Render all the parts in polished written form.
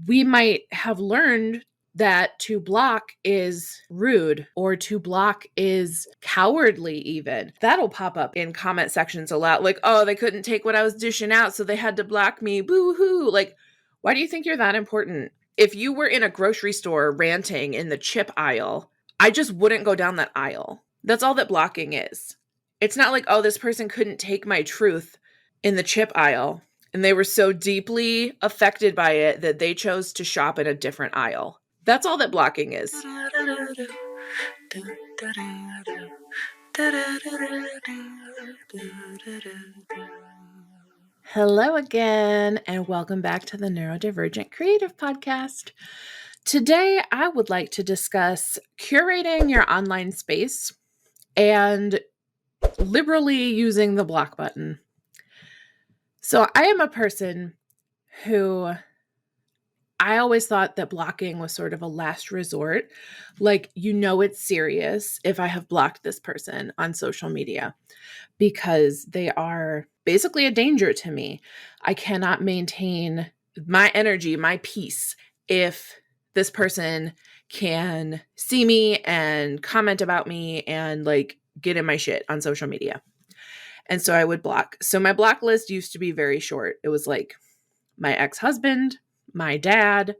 we might have learned that to block is rude or to block is cowardly even. That'll pop up in comment sections a lot. Like, oh, they couldn't take what I was dishing out, so they had to block me. Boo-hoo. Like, why do you think you're that important? If you were in a grocery store ranting in the chip aisle, I just wouldn't go down that aisle. That's all that blocking is. It's not like, oh, this person couldn't take my truth in the chip aisle, and they were so deeply affected by it that they chose to shop in a different aisle. That's all that blocking is. Hello again, and welcome back to the Neurodivergent Creative Podcast. Today, I would like to discuss curating your online space and liberally using the block button. So I am a person who I always thought that blocking was sort of a last resort. Like, it's serious if I have blocked this person on social media because they are basically a danger to me. I cannot maintain my energy, my peace, if this person can see me and comment about me and get in my shit on social media. And so I would block. So my block list used to be very short. It was like my ex-husband, my dad,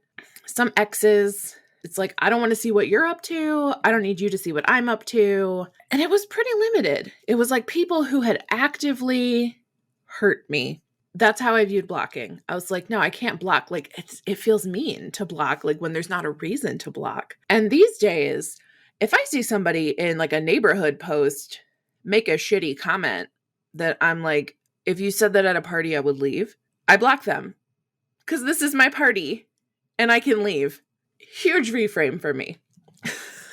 some exes. It's like, I don't want to see what you're up to. I don't need you to see what I'm up to. And it was pretty limited. It was like people who had actively hurt me. That's how I viewed blocking. I was like, no, I can't block. Like, it feels mean to block, like when there's not a reason to block. And these days, if I see somebody in like a neighborhood post make a shitty comment that I'm like, if you said that at a party, I would leave, I block them. Because this is my party and I can leave. Huge reframe for me.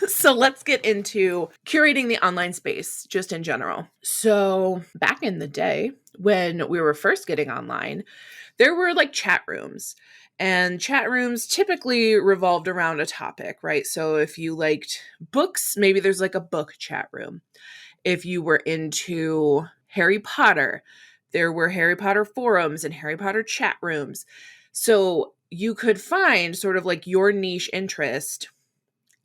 So let's get into curating the online space just in general. So back in the day when we were first getting online, there were like chat rooms. And chat rooms typically revolved around a topic, right? So if you liked books, maybe there's like a book chat room. If you were into Harry Potter, there were Harry Potter forums and Harry Potter chat rooms. So you could find sort of like your niche interest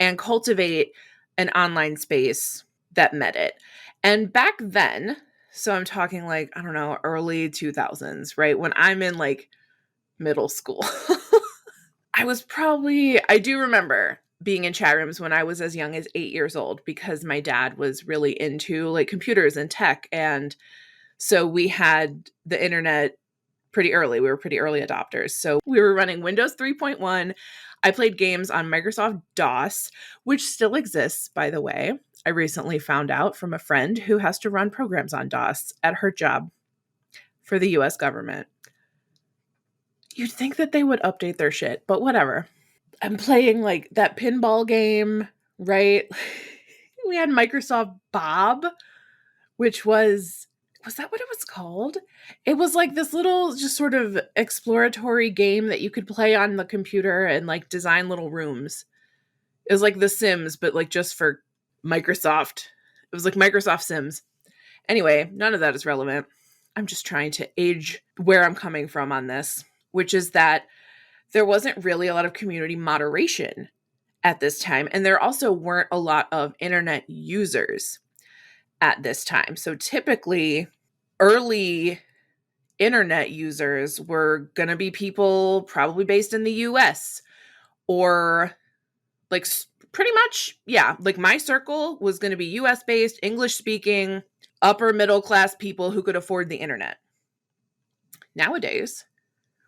and cultivate an online space that met it. And back then, so I'm talking like, I don't know, early 2000s, right? When I'm in like middle school, I do remember being in chat rooms when I was as young as 8 years old because my dad was really into like computers and tech. And so we had the internet pretty early. We were pretty early adopters. So we were running Windows 3.1. I played games on Microsoft DOS, which still exists, by the way. I recently found out from a friend who has to run programs on DOS at her job for the US government. You'd think that they would update their shit, but whatever. I'm playing like that pinball game, right? We had Microsoft Bob, which was that what it was called? It was like this little just sort of exploratory game that you could play on the computer and like design little rooms. It was like The Sims, but like just for Microsoft. It was like Microsoft Sims. Anyway, none of that is relevant. I'm just trying to age where I'm coming from on this, which is that there wasn't really a lot of community moderation at this time. And there also weren't a lot of internet users at this time. So typically, early internet users were going to be people probably based in the US or like pretty much, yeah, like my circle was going to be US based, English speaking, upper middle class people who could afford the internet. Nowadays,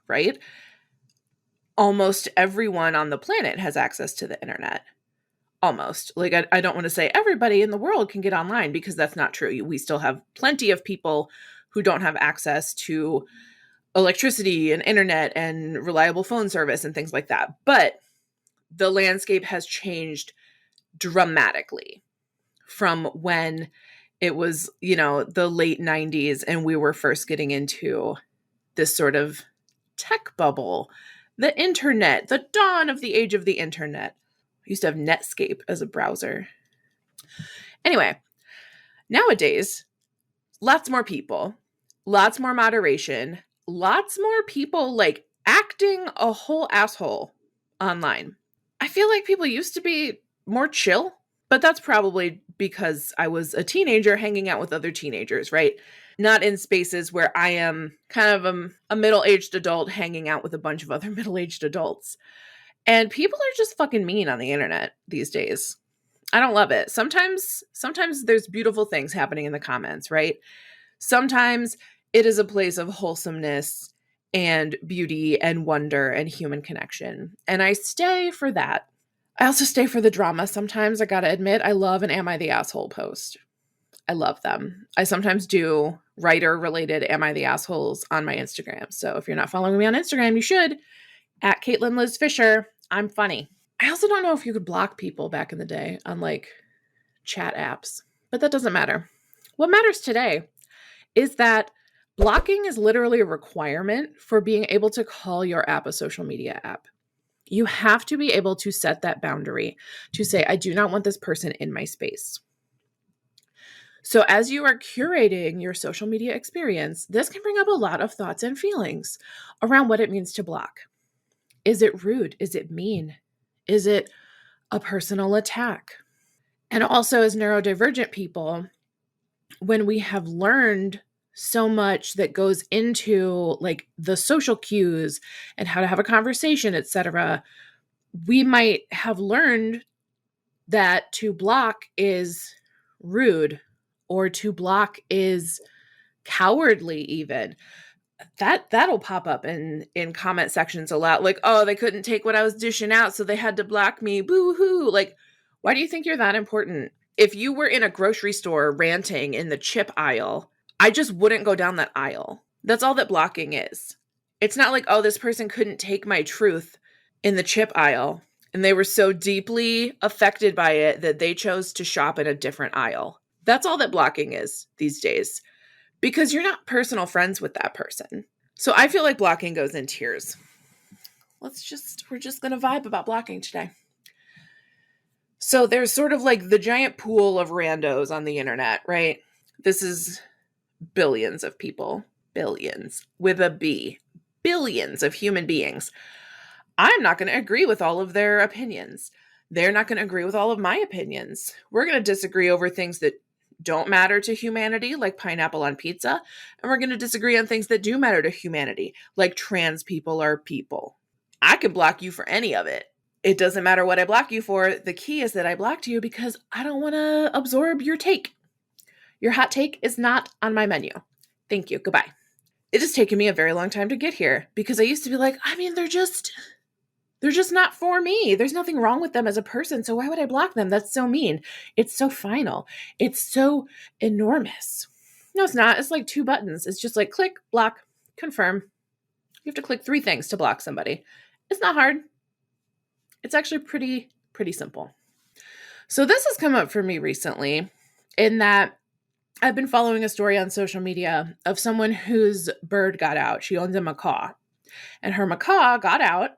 right? Almost everyone on the planet has access to the internet. Almost. Like, I don't want to say everybody in the world can get online because that's not true. We still have plenty of people who don't have access to electricity and internet and reliable phone service and things like that. But the landscape has changed dramatically from when it was, the late 90s and we were first getting into this sort of tech bubble, the internet, the dawn of the age of the internet. I used to have Netscape as a browser. Anyway, nowadays, lots more people, lots more moderation, lots more people like acting a whole asshole online. I feel like people used to be more chill, but that's probably because I was a teenager hanging out with other teenagers, right? Not in spaces where I am kind of a middle-aged adult hanging out with a bunch of other middle-aged adults. And people are just fucking mean on the internet these days. I don't love it. Sometimes there's beautiful things happening in the comments, right? Sometimes it is a place of wholesomeness and beauty and wonder and human connection. And I stay for that. I also stay for the drama. Sometimes I gotta admit, I love an Am I the Asshole post. I love them. I sometimes do writer related Am I the Assholes on my Instagram. So if you're not following me on Instagram, you should. At Caitlin Liz Fisher. I'm funny. I also don't know if you could block people back in the day on like chat apps, but that doesn't matter. What matters today is that blocking is literally a requirement for being able to call your app a social media app. You have to be able to set that boundary to say, I do not want this person in my space. So as you are curating your social media experience, this can bring up a lot of thoughts and feelings around what it means to block. Is it rude? Is it mean? Is it a personal attack? And also, as neurodivergent people, when we have learned so much that goes into like the social cues and how to have a conversation, etc., we might have learned that to block is rude or to block is cowardly even. That'll pop up in comment sections a lot, like, oh, they couldn't take what I was dishing out, so they had to block me. Boo-hoo. Like, why do you think you're that important? If you were in a grocery store ranting in the chip aisle, I just wouldn't go down that aisle. That's all that blocking is. It's not like, oh, this person couldn't take my truth in the chip aisle, and they were so deeply affected by it that they chose to shop in a different aisle. That's all that blocking is these days. Because you're not personal friends with that person. So I feel like blocking goes in tiers. We're just going to vibe about blocking today. So there's sort of like the giant pool of randos on the internet, right? This is billions of people, billions with a B, billions of human beings. I'm not going to agree with all of their opinions. They're not going to agree with all of my opinions. We're going to disagree over things that don't matter to humanity, like pineapple on pizza, and we're going to disagree on things that do matter to humanity, like trans people are people. I could block you for any of it. It doesn't matter what I block you for. The key is that I blocked you because I don't want to absorb your take. Your hot take is not on my menu. Thank you. Goodbye. It has taken me a very long time to get here because I used to be like, I mean, they're just not for me. There's nothing wrong with them as a person. So why would I block them? That's so mean. It's so final. It's so enormous. No, it's not. It's like 2 buttons. It's just like click, block, confirm. You have to click 3 things to block somebody. It's not hard. It's actually pretty simple. So this has come up for me recently in that I've been following a story on social media of someone whose bird got out. She owns a macaw. And her macaw got out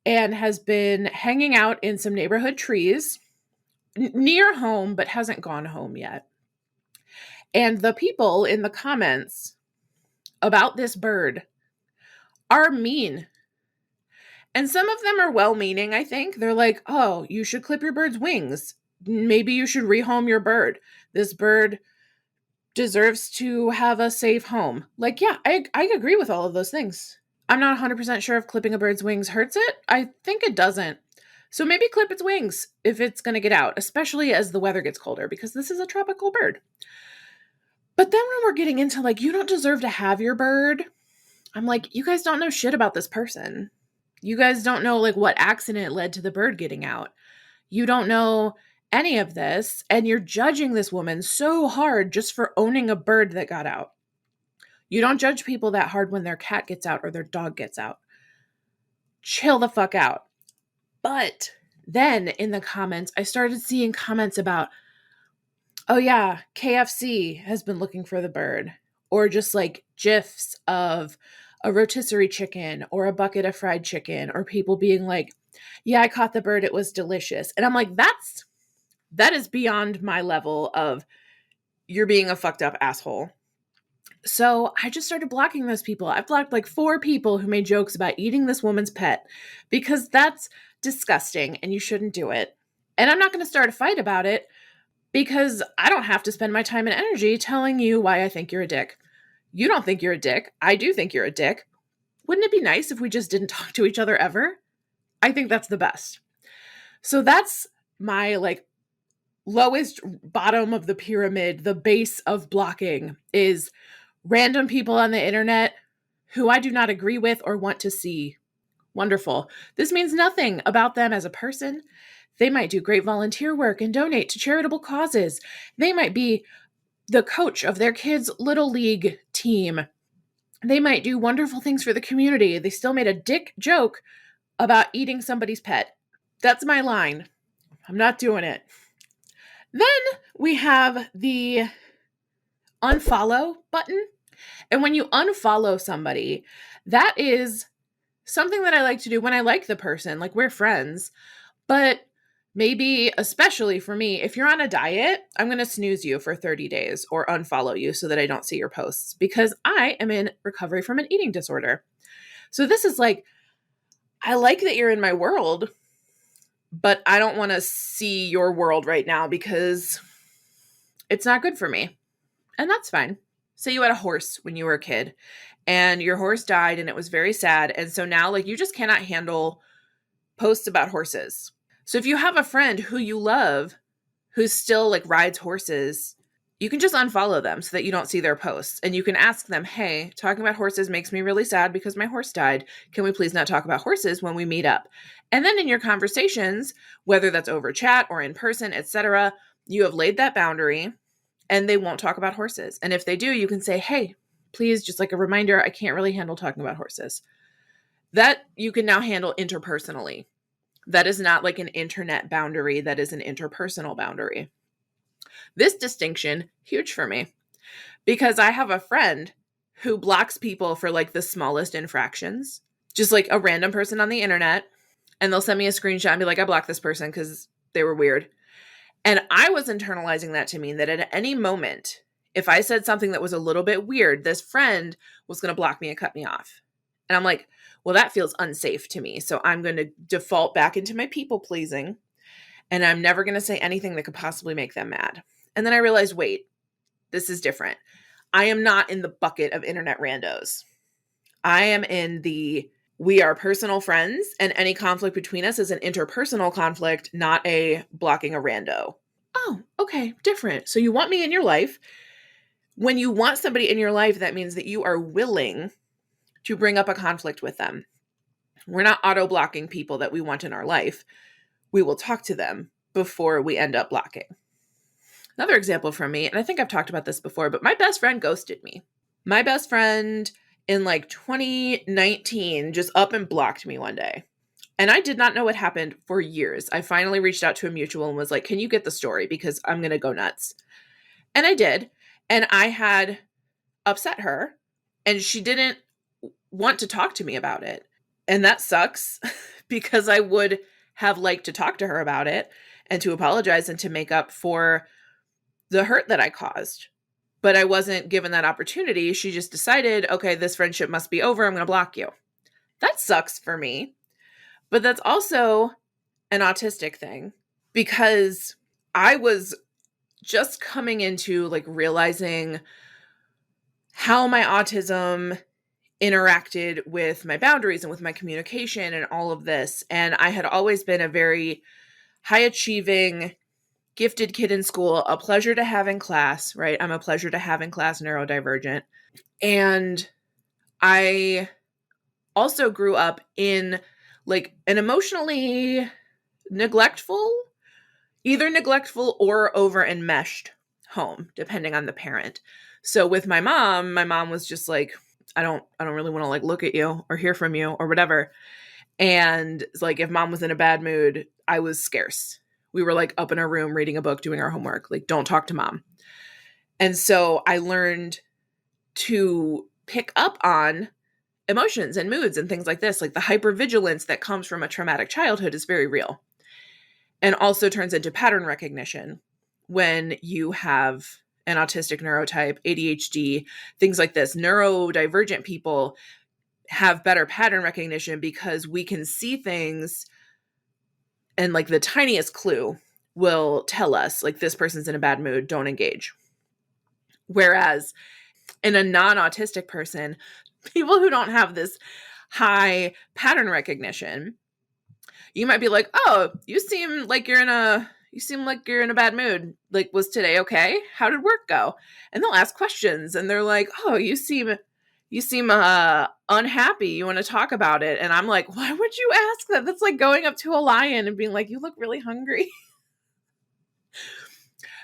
and has been hanging out in some neighborhood trees near home, but hasn't gone home yet. And the people in the comments about this bird are mean. And some of them are well-meaning, I think. They're like, oh, you should clip your bird's wings. Maybe you should rehome your bird. This bird deserves to have a safe home. Like, yeah, I agree with all of those things. I'm not 100% sure if clipping a bird's wings hurts it. I think it doesn't. So maybe clip its wings if it's going to get out, especially as the weather gets colder, because this is a tropical bird. But then when we're getting into like, you don't deserve to have your bird, I'm like, you guys don't know shit about this person. You guys don't know like what accident led to the bird getting out. You don't know any of this, and you're judging this woman so hard just for owning a bird that got out. You don't judge people that hard when their cat gets out or their dog gets out. Chill the fuck out. But then in the comments, I started seeing comments about, oh yeah, KFC has been looking for the bird. Or just like GIFs of a rotisserie chicken or a bucket of fried chicken, or people being like, yeah, I caught the bird. It was delicious. And I'm like, that is beyond my level of you're being a fucked up asshole. So I just started blocking those people. I've blocked like 4 people who made jokes about eating this woman's pet because that's disgusting and you shouldn't do it. And I'm not going to start a fight about it because I don't have to spend my time and energy telling you why I think you're a dick. You don't think you're a dick. I do think you're a dick. Wouldn't it be nice if we just didn't talk to each other ever? I think that's the best. So that's my like lowest bottom of the pyramid, the base of blocking is random people on the internet who I do not agree with or want to see. Wonderful. This means nothing about them as a person. They might do great volunteer work and donate to charitable causes. They might be the coach of their kids' little league team. They might do wonderful things for the community. They still made a dick joke about eating somebody's pet. That's my line. I'm not doing it. Then we have the unfollow button. And when you unfollow somebody, that is something that I like to do when I like the person, like we're friends. But maybe, especially for me, if you're on a diet, I'm going to snooze you for 30 days or unfollow you so that I don't see your posts because I am in recovery from an eating disorder. So this is like, I like that you're in my world, but I don't want to see your world right now because it's not good for me. And that's fine. Say you had a horse when you were a kid and your horse died and it was very sad. And so now like you just cannot handle posts about horses. So if you have a friend who you love, who still like rides horses, you can just unfollow them so that you don't see their posts. And you can ask them, hey, talking about horses makes me really sad because my horse died. Can we please not talk about horses when we meet up? And then in your conversations, whether that's over chat or in person, etc., you have laid that boundary and they won't talk about horses. And if they do, you can say, hey, please, just like a reminder, I can't really handle talking about horses. That you can now handle interpersonally. That is not like an internet boundary. That is an interpersonal boundary. This distinction, huge for me, because I have a friend who blocks people for like the smallest infractions, just like a random person on the internet. And they'll send me a screenshot and be like, I blocked this person because they were weird. And I was internalizing that to mean that at any moment, if I said something that was a little bit weird, this friend was going to block me and cut me off. And I'm like, well, that feels unsafe to me. So I'm going to default back into my people pleasing. And I'm never going to say anything that could possibly make them mad. And then I realized, wait, this is different. I am not in the bucket of internet randos. I am in the, we are personal friends and any conflict between us is an interpersonal conflict, not a blocking a rando. Oh, okay, different. So you want me in your life. When you want somebody in your life, that means that you are willing to bring up a conflict with them. We're not auto-blocking people that we want in our life. We will talk to them before we end up blocking. Another example from me, and I think I've talked about this before, but my best friend ghosted me. My best friend in like 2019 just up and blocked me one day. And I did not know what happened for years. I finally reached out to a mutual and was like, can you get the story? Because I'm going to go nuts. And I did. And I had upset her and she didn't want to talk to me about it. And that sucks because I would have liked to talk to her about it and to apologize and to make up for the hurt that I caused. But I wasn't given that opportunity. She just decided, okay, this friendship must be over. I'm going to block you. That sucks for me. But that's also an autistic thing because I was just coming into like realizing how my autism interacted with my boundaries and with my communication and all of this. And I had always been a very high achieving, gifted kid in school, a pleasure to have in class, right? I'm a pleasure to have in class, neurodivergent. And I also grew up in like an emotionally either neglectful or over enmeshed home, depending on the parent. So with my mom was just like, I don't really want to like look at you or hear from you or whatever. And like, if mom was in a bad mood, I was scarce. We were like up in our room reading a book, doing our homework, like don't talk to mom. And so I learned to pick up on emotions and moods and things like this. Like the hypervigilance that comes from a traumatic childhood is very real. And also turns into pattern recognition when you have an autistic neurotype, ADHD, things like this. Neurodivergent people have better pattern recognition because we can see things and like the tiniest clue will tell us like this person's in a bad mood, don't engage. Whereas in a non-autistic person, people who don't have this high pattern recognition, you might be like, "Oh, you seem like you're in a bad mood. Like, was today okay? How did work go?" And they'll ask questions and they're like, "Oh, you seem unhappy. You want to talk about it?" And I'm like, "Why would you ask that? That's like going up to a lion and being like, "You look really hungry."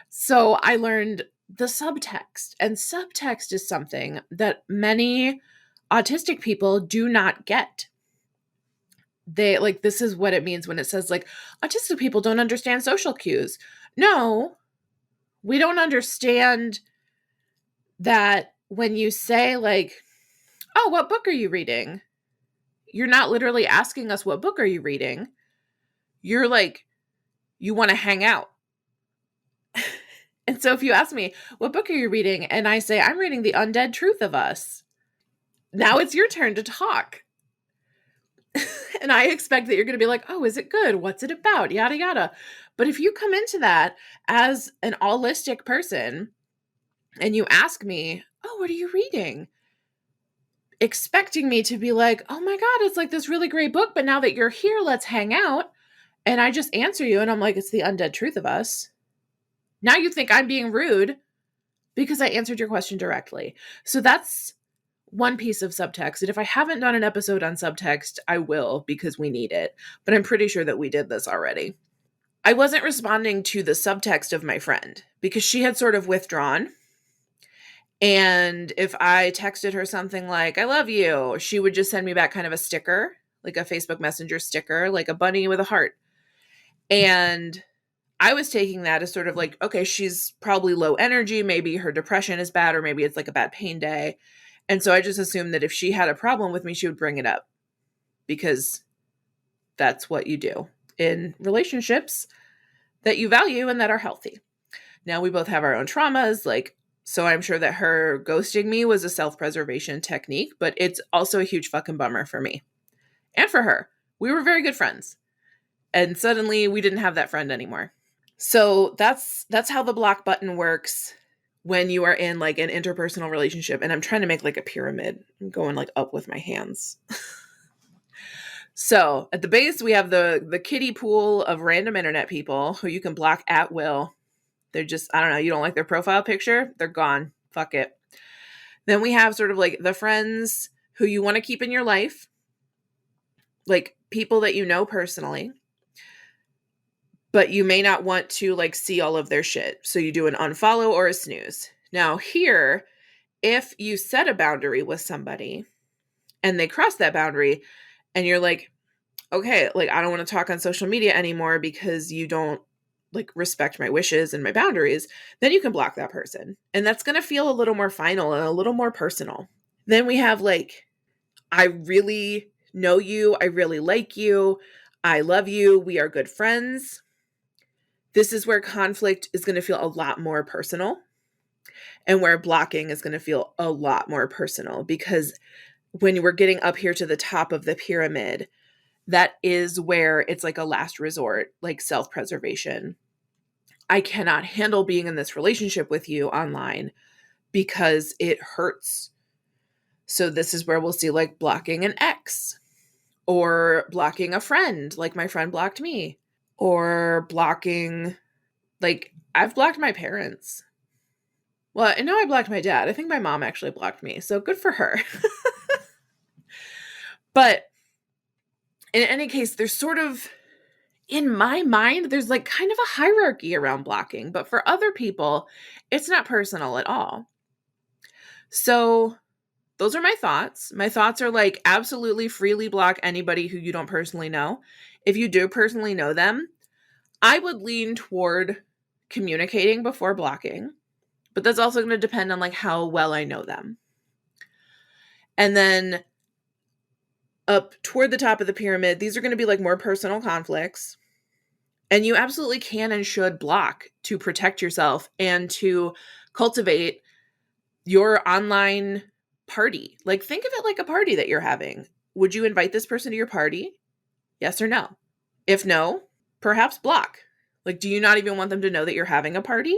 So I learned the subtext, and subtext is something that many autistic people do not get. They like, this is what it means when it says like autistic people don't understand social cues. No, we don't understand that when you say like, "Oh, what book are you reading?" You're not literally asking us what book are you reading. You're like, you want to hang out. And so if you ask me, "What book are you reading?" and I say, "I'm reading The Undead Truth of Us," now it's your turn to talk. And I expect that you're going to be like, "Oh, is it good? What's it about?" Yada, yada. But if you come into that as an allistic person and you ask me, "Oh, what are you reading?" expecting me to be like, "Oh my God, it's like this really great book, but now that you're here, let's hang out." And I just answer you and I'm like, "It's The Undead Truth of Us." Now you think I'm being rude because I answered your question directly. So that's one piece of subtext. And if I haven't done an episode on subtext, I will because we need it. But I'm pretty sure that we did this already. I wasn't responding to the subtext of my friend because she had sort of withdrawn. And if I texted her something like, "I love you," she would just send me back kind of a sticker, like a Facebook Messenger sticker, like a bunny with a heart. And I was taking that as sort of like, okay, she's probably low energy. Maybe her depression is bad, or maybe it's like a bad pain day. And so I just assumed that if she had a problem with me, she would bring it up because that's what you do in relationships that you value and that are healthy. Now we both have our own traumas, like, so I'm sure that her ghosting me was a self-preservation technique, but it's also a huge fucking bummer for me and for her. We were very good friends. And suddenly we didn't have that friend anymore. So that's how the block button works when you are in like an interpersonal relationship. And I'm trying to make like a pyramid. I'm going like up with my hands. So at the base, we have the kiddie pool of random internet people who you can block at will. They're just, I don't know, you don't like their profile picture, they're gone. Fuck it. Then we have sort of like the friends who you want to keep in your life, like people that you know personally, but you may not want to like see all of their shit. So you do an unfollow or a snooze. Now here, if you set a boundary with somebody and they cross that boundary and you're like, "Okay, like I don't want to talk on social media anymore because you don't like respect my wishes and my boundaries," then you can block that person. And that's going to feel a little more final and a little more personal. Then we have like, "I really know you. I really like you. I love you. We are good friends." This is where conflict is going to feel a lot more personal and where blocking is going to feel a lot more personal, because when we're getting up here to the top of the pyramid, that is where it's like a last resort, like self-preservation. I cannot handle being in this relationship with you online because it hurts. So this is where we'll see like blocking an ex or blocking a friend, like my friend blocked me, or blocking, like I've blocked my parents. Well, I know I blocked my dad. I think my mom actually blocked me. So good for her. But in any case, there's sort of, in my mind, there's like kind of a hierarchy around blocking, but for other people, it's not personal at all. So those are my thoughts. My thoughts are like, absolutely freely block anybody who you don't personally know. If you do personally know them, I would lean toward communicating before blocking, but that's also going to depend on like how well I know them. And then up toward the top of the pyramid, these are going to be like more personal conflicts. And you absolutely can and should block to protect yourself and to Cultivate your online party. Like, think of it like a party that you're having. Would you invite this person to your party? Yes or no? If no, perhaps block. Like, do you not even want them to know that you're having a party?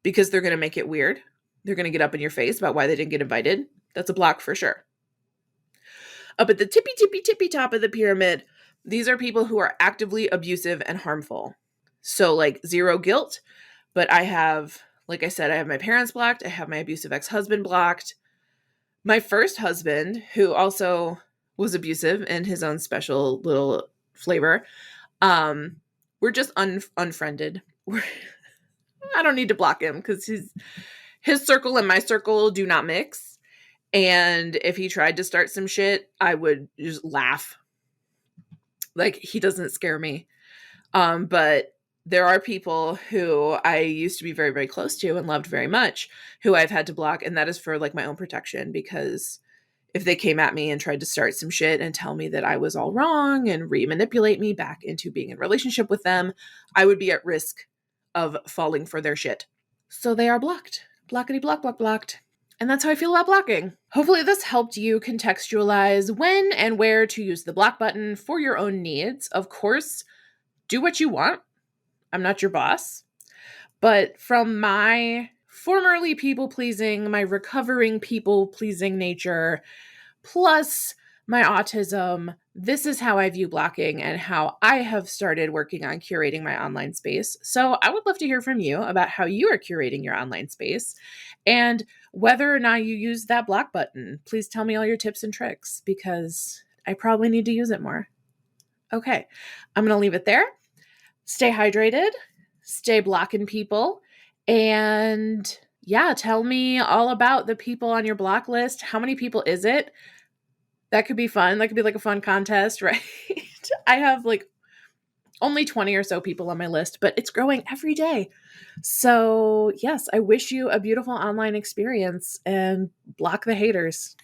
Because they're going to make it weird. They're going to get up in your face about why they didn't get invited. That's a block for sure. Up at the tippy top of the pyramid, these are people who are actively abusive and harmful. So, like, zero guilt, but I have, like I said, I have my parents blocked. I have my abusive ex-husband blocked. My first husband, who also was abusive in his own special little flavor, we're just unfriended. I don't need to block him because his circle and my circle do not mix. And if he tried to start some shit, I would just laugh. Like, he doesn't scare me. But there are people who I used to be very, very close to and loved very much who I've had to block. And that is for like my own protection, because if they came at me and tried to start some shit and tell me that I was all wrong and re-manipulate me back into being in a relationship with them, I would be at risk of falling for their shit. So they are blocked. Blockity block, blocked. And that's how I feel about blocking. Hopefully this helped you contextualize when and where to use the block button for your own needs. Of course, do what you want. I'm not your boss. But from my formerly people-pleasing, my recovering people-pleasing nature, plus my autism, this is how I view blocking and how I have started working on curating my online space. So I would love to hear from you about how you are curating your online space and whether or not you use that block button. Please tell me all your tips and tricks, because I probably need to use it more. Okay, I'm going to leave it there. Stay hydrated, stay blocking people, and yeah, tell me all about the people on your block list. How many people is it? That could be fun. That could be like a fun contest, right? I have like only 20 or so people on my list, but it's growing every day. So, yes, I wish you a beautiful online experience and block the haters.